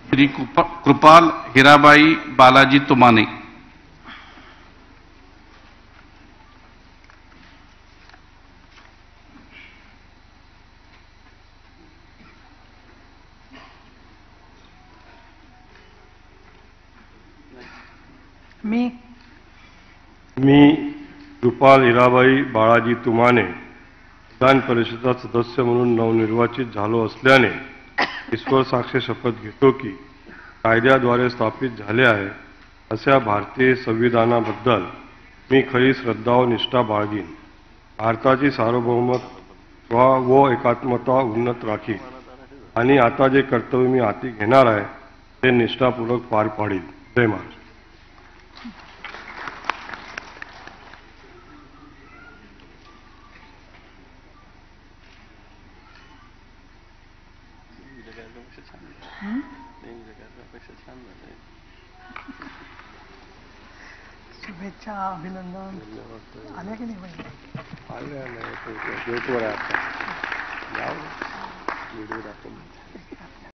श्री कृपाल हिराबाई बालाजी तुमाने। मी कृपाल हिराबाई बाळाजी तुमाने विधान परिषदेचा सदस्य म्हणून नवनिर्वाचित झालो असल्याने ईश्वर साक्षी शपथ घेतो की कायद्याद्वारे स्थापित झाले आहे अशा भारतीय संविधानाबद्दल मी खरी श्रद्धा व निष्ठा बाळगीन। भारताची सार्वभौमत्व व एकात्मता उन्नत राखीन आणि आता जे कर्तव्य मी हाती घेणार आहे ते निष्ठापूर्वक पार पाडील। जय महाराष्ट्र। शुभेच्छा, अभिनंदन। आल्या की नाही म्हणजे आल्या नाही, व्हिडिओ दाखवून